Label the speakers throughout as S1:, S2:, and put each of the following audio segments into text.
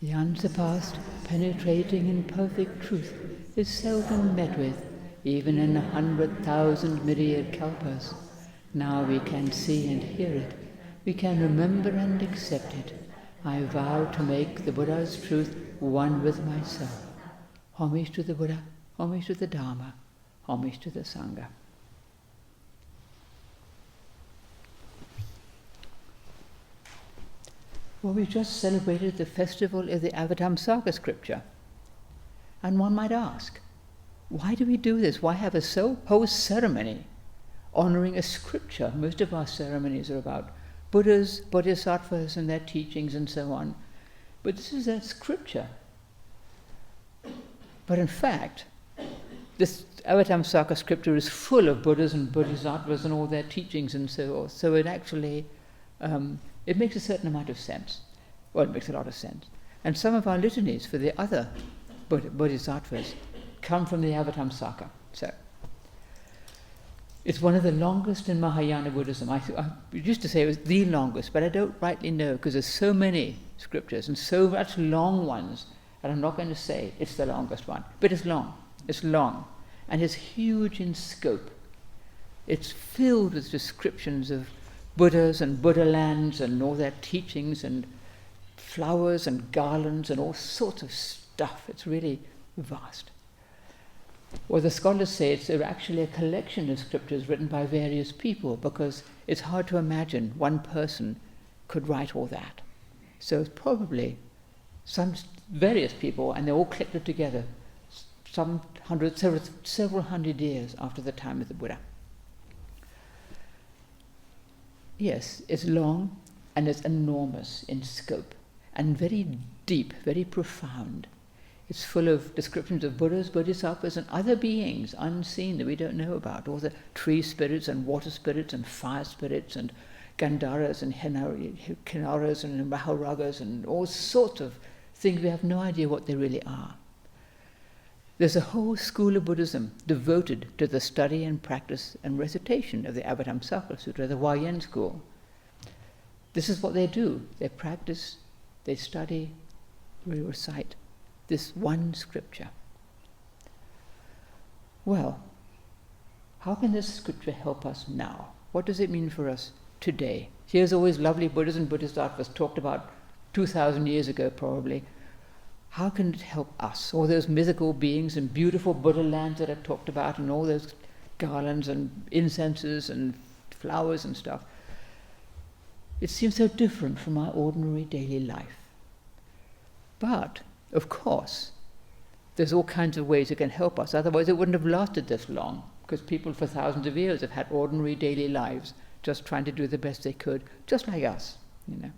S1: The unsurpassed, penetrating and perfect truth is seldom met with, even in 100,000 myriad kalpas. Now we can see and hear it. We can remember and accept it. I vow to make the Buddha's truth one with myself. Homage to the Buddha, homage to the Dharma, homage to the Sangha. Well, we just celebrated the festival of the Avatamsaka scripture. And one might ask, why do we do this? Why have a whole ceremony honoring a scripture? Most of our ceremonies are about Buddhas, Bodhisattvas and their teachings and so on. But this is a scripture. But in fact, this Avatamsaka scripture is full of Buddhas and Bodhisattvas and all their teachings and so on. So it actually, it makes a certain amount of sense. Well, it makes a lot of sense. And some of our litanies for the other Bodhisattvas come from the Avatamsaka. So it's one of the longest in Mahayana Buddhism. I used to say it was the longest, but I don't rightly know because there's so many scriptures and so much long ones, and I'm not going to say it's the longest one. But it's long. It's long. And it's huge in scope. It's filled with descriptions of Buddhas and Buddha lands and all their teachings and flowers and garlands and all sorts of stuff. It's really vast. Well, the scholars say it's actually a collection of scriptures written by various people because it's hard to imagine one person could write all that. So it's probably various people, and they're all collected together several hundred years after the time of the Buddha. Yes, it's long and it's enormous in scope and very deep, very profound. It's full of descriptions of Buddhas, Bodhisattvas and other beings unseen that we don't know about. All the tree spirits and water spirits and fire spirits and Gandharas and Kinnaras and Maharagas and all sorts of things we have no idea what they really are. There's a whole school of Buddhism devoted to the study and practice and recitation of the Avatamsaka Sutra, the Huayan school. This is what they do. They practice, they study, they recite this one scripture. Well, how can this scripture help us now? What does it mean for us today? Here's always lovely Buddhas and Bodhisattvas talked about 2,000 years ago probably. How can it help us? All those mythical beings and beautiful Buddha lands that I talked about and all those garlands and incenses and flowers and stuff. It seems so different from our ordinary daily life. But, of course, there's all kinds of ways it can help us. Otherwise it wouldn't have lasted this long, because people for thousands of years have had ordinary daily lives, just trying to do the best they could, just like us, you know.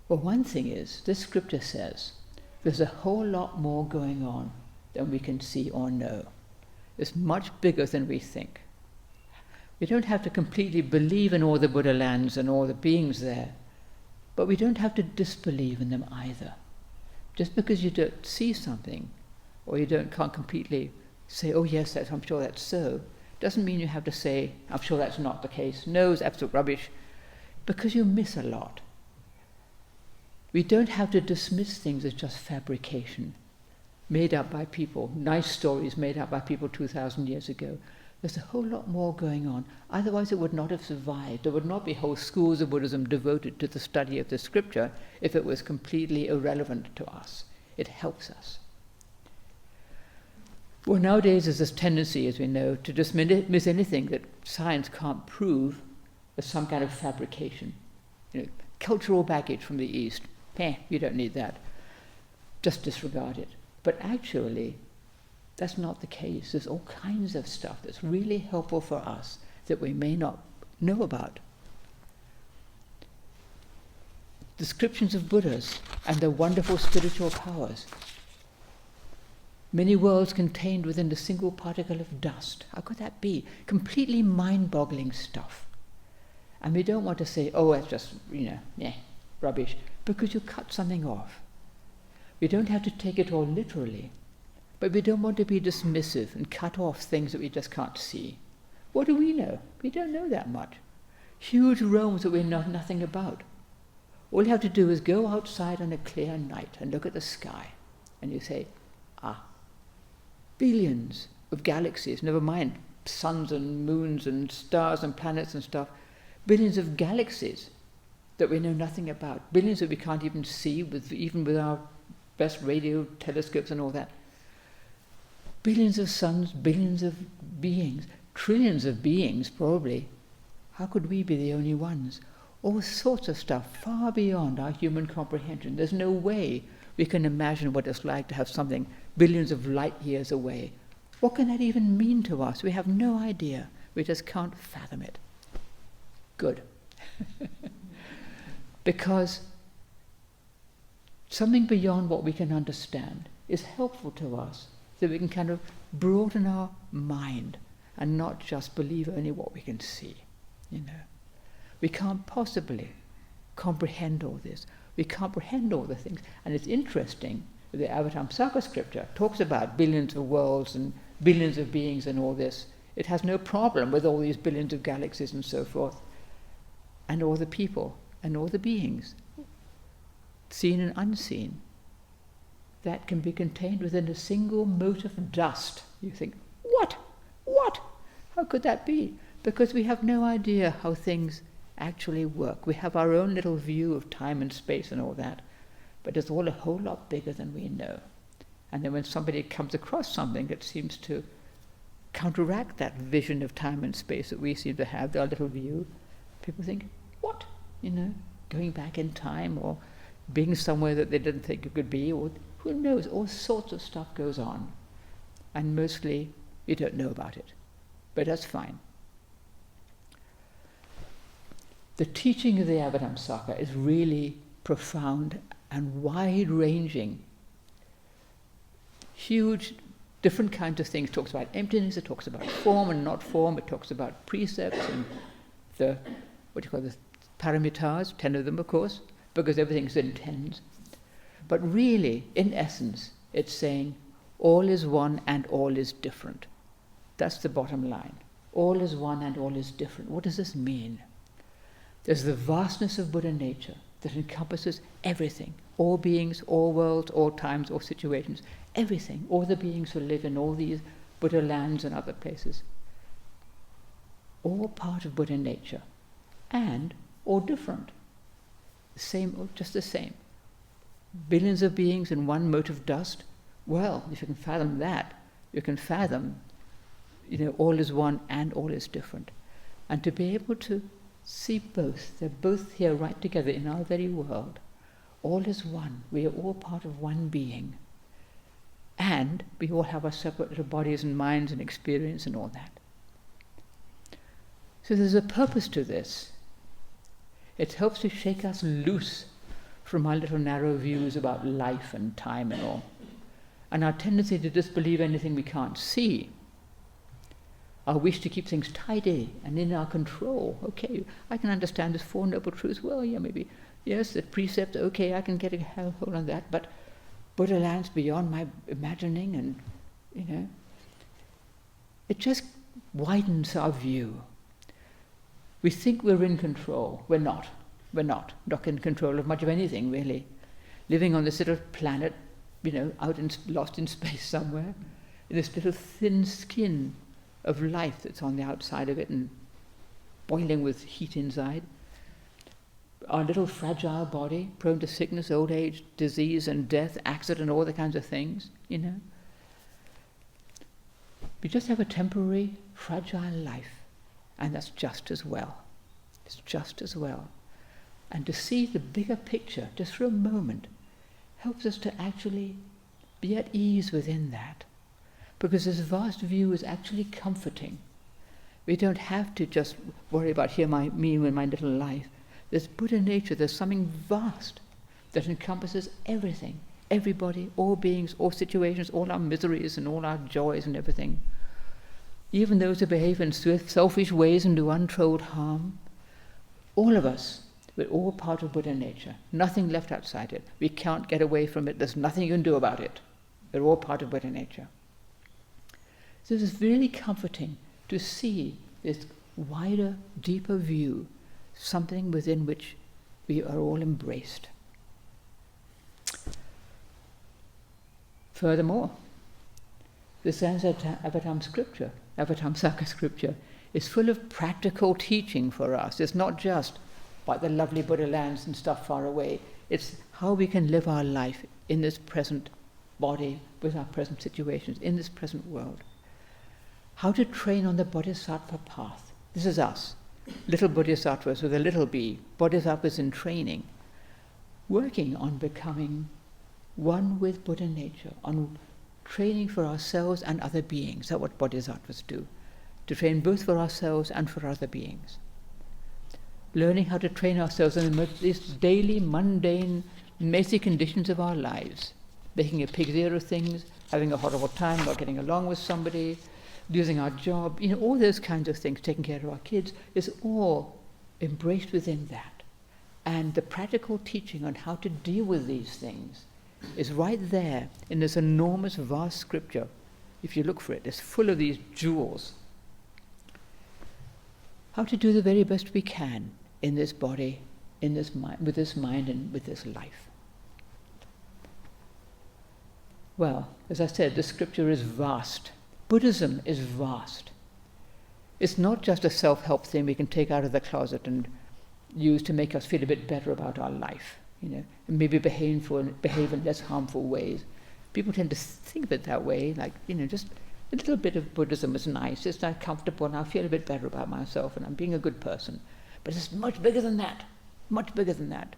S1: Well, one thing is, this scripture says there's a whole lot more going on than we can see or know. It's much bigger than we think. We don't have to completely believe in all the Buddha lands and all the beings there, but we don't have to disbelieve in them either. Just because you don't see something, or you can't completely say, oh yes, I'm sure that's so, doesn't mean you have to say, I'm sure that's not the case. No, it's absolute rubbish, because you miss a lot. We don't have to dismiss things as just fabrication, made up by people, nice stories made up by people 2,000 years ago. There's a whole lot more going on. Otherwise it would not have survived. There would not be whole schools of Buddhism devoted to the study of the scripture if it was completely irrelevant to us. It helps us. Well, nowadays there's this tendency, as we know, to dismiss anything that science can't prove as some kind of fabrication. You know, cultural baggage from the East. You don't need that. Just disregard it. But actually, that's not the case. There's all kinds of stuff that's really helpful for us that we may not know about. Descriptions of Buddhas and their wonderful spiritual powers. Many worlds contained within a single particle of dust. How could that be? Completely mind-boggling stuff. And we don't want to say, oh, that's just, rubbish, because you cut something off. We don't have to take it all literally, but we don't want to be dismissive and cut off things that we just can't see. What do we know? We don't know that much. Huge realms that we know nothing about. All you have to do is go outside on a clear night and look at the sky, and you say, billions of galaxies, never mind suns and moons and stars and planets and stuff, billions of galaxies that we know nothing about, billions that we can't even see even with our best radio telescopes and all that. Billions of suns, billions of beings, trillions of beings probably. How could we be the only ones? All sorts of stuff far beyond our human comprehension. There's no way we can imagine what it's like to have something billions of light years away. What can that even mean to us? We have no idea. We just can't fathom it. Good. Because something beyond what we can understand is helpful to us, so we can kind of broaden our mind and not just believe only what we can see. We can't possibly comprehend all this. We comprehend all the things. And it's interesting, the Avatamsaka scripture talks about billions of worlds and billions of beings and all this. It has no problem with all these billions of galaxies and so forth, and all the people and all the beings, seen and unseen, that can be contained within a single mote of dust. You think, what? How could that be? Because we have no idea how things actually work. We have our own little view of time and space and all that, but it's all a whole lot bigger than we know. And then when somebody comes across something that seems to counteract that vision of time and space that we seem to have, their little view, people think, what? Going back in time, or being somewhere that they didn't think it could be, or who knows, all sorts of stuff goes on. And mostly we don't know about it. But that's fine. The teaching of the Avatamsaka is really profound and wide-ranging. Huge, different kinds of things. It talks about emptiness, it talks about form and not form, it talks about precepts and the paramitas, 10 of them, of course, because everything's in tens. But really, in essence, it's saying all is one and all is different. That's the bottom line. All is one and all is different. What does this mean? There's the vastness of Buddha nature that encompasses everything, all beings, all worlds, all times, all situations, everything, all the beings who live in all these Buddha lands and other places. All part of Buddha nature, and all different. Same, or just the same. Billions of beings in one mote of dust. Well, if you can fathom that, you can fathom, all is one and all is different. And to be able to see both, they're both here right together in our very world. All is one. We are all part of one being. And we all have our separate little bodies and minds and experience and all that. So there's a purpose to this. It helps to shake us loose from our little narrow views about life and time and all, and our tendency to disbelieve anything we can't see, our wish to keep things tidy and in our control. Okay, I can understand this Four Noble Truths. Well, yeah, maybe, yes, the precept, okay, I can get a hold on that, but Buddha lands beyond my imagining, and, it just widens our view. We think we're in control. We're not. We're not in control of much of anything, really. Living on this little planet, lost in space somewhere, in this little thin skin of life that's on the outside of it and boiling with heat inside. Our little fragile body, prone to sickness, old age, disease and death, accident, all the kinds of things, We just have a temporary, fragile life. And that's just as well. It's just as well. And to see the bigger picture, just for a moment, helps us to actually be at ease within that. Because this vast view is actually comforting. We don't have to just worry about me and my little life. There's Buddha nature, there's something vast that encompasses everything, everybody, all beings, all situations, all our miseries and all our joys and everything. Even those who behave in selfish ways and do untold harm, all of us, we're all part of Buddha nature. Nothing left outside it. We can't get away from it. There's nothing you can do about it. We're all part of Buddha nature. So it's really comforting to see this wider, deeper view, something within which We are all embraced. Furthermore, this Avatamsaka scripture, is full of practical teaching for us. It's not just about the lovely Buddha lands and stuff far away. It's how we can live our life in this present body, with our present situations, in this present world. How to train on the bodhisattva path. This is us, little bodhisattvas with a little b, bodhisattvas in training, working on becoming one with Buddha nature, on training for ourselves and other beings. That's what bodhisattvas do, to train both for ourselves and for other beings. Learning how to train ourselves in these daily, mundane, messy conditions of our lives, making a pig's ear of things, having a horrible time, not getting along with somebody, losing our job, all those kinds of things, taking care of our kids, is all embraced within that. And the practical teaching on how to deal with these things is right there in this enormous, vast scripture. If you look for it, it's full of these jewels. How to do the very best we can in this body, in this mind, with this mind and with this life. Well, as I said, the scripture is vast. Buddhism is vast. It's not just a self-help thing we can take out of the closet and use to make us feel a bit better about our life, and maybe behave in less harmful ways. People tend to think of it that way, like, just a little bit of Buddhism is nice, it's not comfortable, and I feel a bit better about myself, and I'm being a good person. But it's much bigger than that, much bigger than that.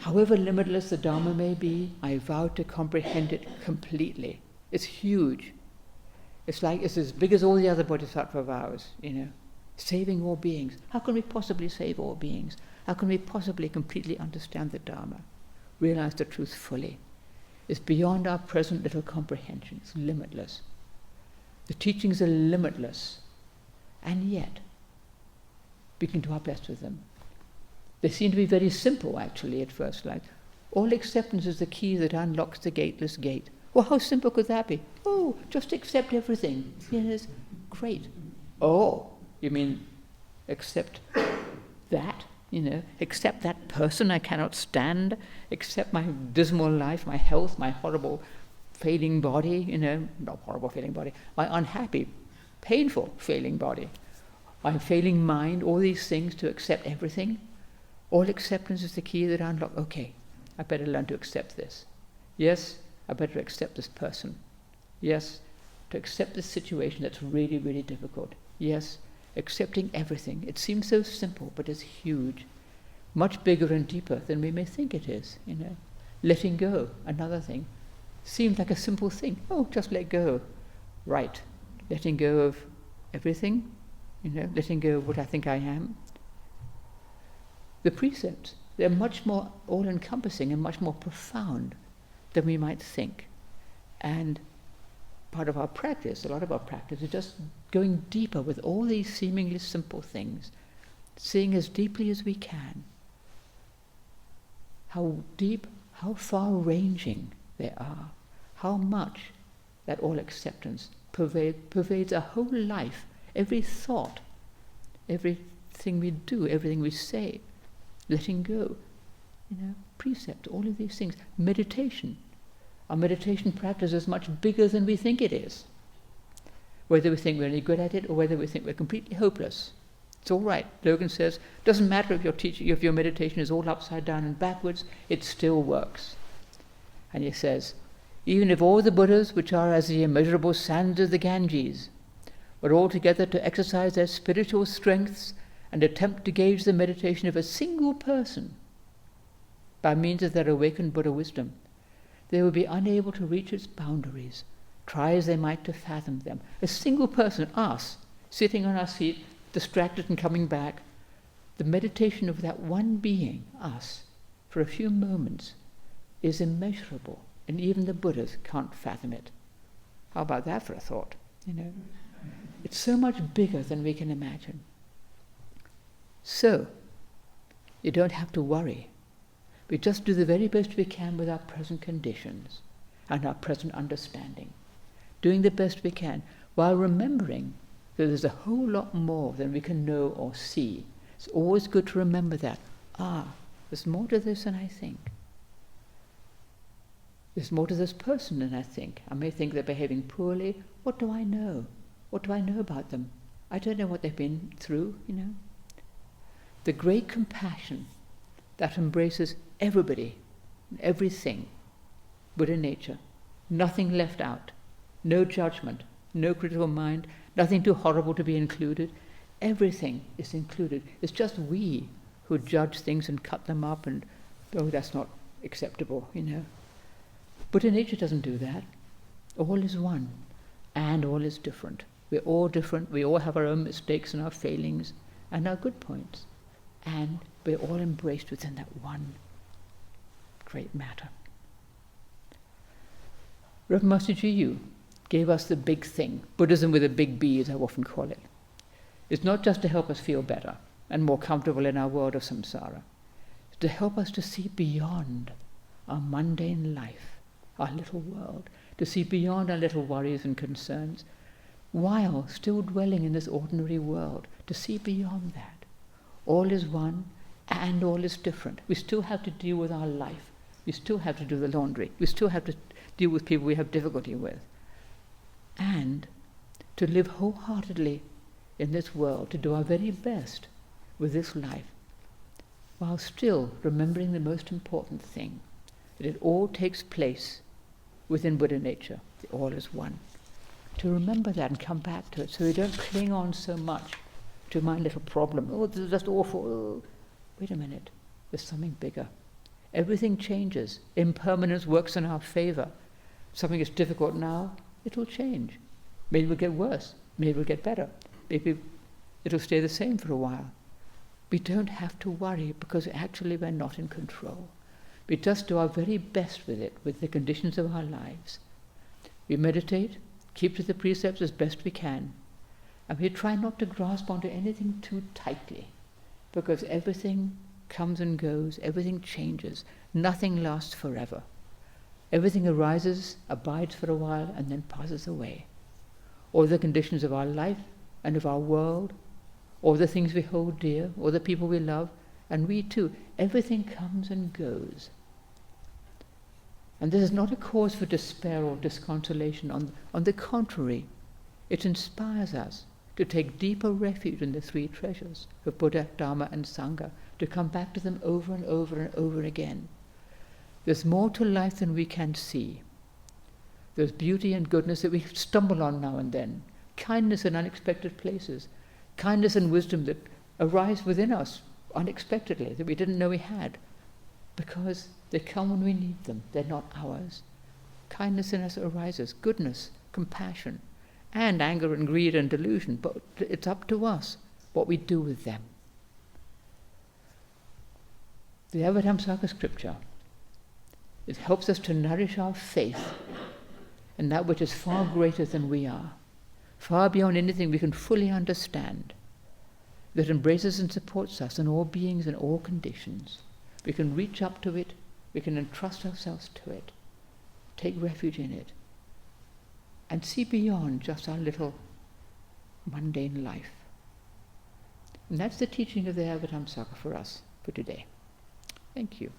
S1: However limitless the Dharma may be, I vow to comprehend it completely. It's huge. It's as big as all the other bodhisattva vows, saving all beings. How can we possibly save all beings? How can we possibly completely understand the Dharma, realize the truth fully? It's beyond our present little comprehension. It's limitless. The teachings are limitless, and yet we can do our best with them. They seem to be very simple, actually, at first, like, all acceptance is the key that unlocks the gateless gate. Well, how simple could that be? Oh, just accept everything. Yes, great. Oh, you mean accept that? Accept that person I cannot stand, accept my dismal life, my health, my horrible failing body, not horrible failing body, my unhappy, painful failing body, my failing mind, all these things, to accept everything. All acceptance is the key that unlocks. Okay, I better learn to accept this. Yes, I better accept this person. Yes, to accept this situation that's really, really difficult. Yes, accepting everything. It seems so simple, but it's huge. Much bigger and deeper than we may think it is, Letting go, another thing. Seems like a simple thing. Oh, just let go. Right. Letting go of everything, letting go of what I think I am. The precepts, they're much more all-encompassing and much more profound than we might think. And part of our practice, a lot of our practice, is just going deeper with all these seemingly simple things, seeing as deeply as we can how deep, how far-ranging they are, how much that all-acceptance pervades our whole life, every thought, everything we do, everything we say, letting go, precept, all of these things. Meditation. Our meditation practice is much bigger than we think it is. Whether we think we're any good at it or whether we think we're completely hopeless. It's all right. Logan says, doesn't matter if your meditation is all upside down and backwards, it still works. And he says, even if all the Buddhas, which are as the immeasurable sands of the Ganges, were all together to exercise their spiritual strengths and attempt to gauge the meditation of a single person by means of their awakened Buddha wisdom, they would be unable to reach its boundaries, try as they might to fathom them. A single person, us, sitting on our seat, distracted and coming back, the meditation of that one being, us, for a few moments, is immeasurable, and even the Buddhas can't fathom it. How about that for a thought? It's so much bigger than we can imagine. So, you don't have to worry. We just do the very best we can with our present conditions and our present understanding, doing the best we can, while remembering that there's a whole lot more than we can know or see. It's always good to remember that. there's more to this than I think. There's more to this person than I think. I may think they're behaving poorly. What do I know? What do I know about them? I don't know what they've been through, The great compassion that embraces everybody, everything, Buddha nature, nothing left out, no judgment, no critical mind, nothing too horrible to be included. Everything is included. It's just we who judge things and cut them up and, that's not acceptable, Buddha nature doesn't do that. All is one, and all is different. We're all different. We all have our own mistakes and our failings and our good points. And we're all embraced within that one great matter. Reverend Master Jiyu gave us the big thing, Buddhism with a big B, as I often call it. It's not just to help us feel better and more comfortable in our world of samsara. It's to help us to see beyond our mundane life, our little world, to see beyond our little worries and concerns, while still dwelling in this ordinary world, to see beyond that. All is one and all is different. We still have to deal with our life. We still have to do the laundry. We still have to deal with people we have difficulty with. And to live wholeheartedly in this world, to do our very best with this life, while still remembering the most important thing, that it all takes place within Buddha nature. The all is one. To remember that and come back to it, so we don't cling on so much to my little problem. This is just awful. Wait a minute, there's something bigger. Everything changes. Impermanence works in our favor. Something is difficult now, it'll change. Maybe it'll get worse. Maybe it'll get better. Maybe it'll stay the same for a while. We don't have to worry because actually we're not in control. We just do our very best with it, with the conditions of our lives. We meditate, keep to the precepts as best we can, and we try not to grasp onto anything too tightly, because everything comes and goes, everything changes, nothing lasts forever. Everything arises, abides for a while, and then passes away. All the conditions of our life and of our world, all the things we hold dear, all the people we love, and we too, everything comes and goes. And this is not a cause for despair or disconsolation. On the contrary, it inspires us to take deeper refuge in the three treasures of Buddha, Dharma, and Sangha, to come back to them over and over and over again. There's more to life than we can see. There's beauty and goodness that we stumble on now and then, kindness in unexpected places, kindness and wisdom that arise within us unexpectedly, that we didn't know we had, because they come when we need them. They're not ours. Kindness in us arises, goodness, compassion, and anger and greed and delusion, but it's up to us what we do with them. The Avatamsaka scripture, it helps us to nourish our faith in that which is far greater than we are, far beyond anything we can fully understand, that embraces and supports us in all beings and all conditions. We can reach up to it, we can entrust ourselves to it, take refuge in it, and see beyond just our little mundane life. And that's the teaching of the Avatamsaka for us for today. Thank you.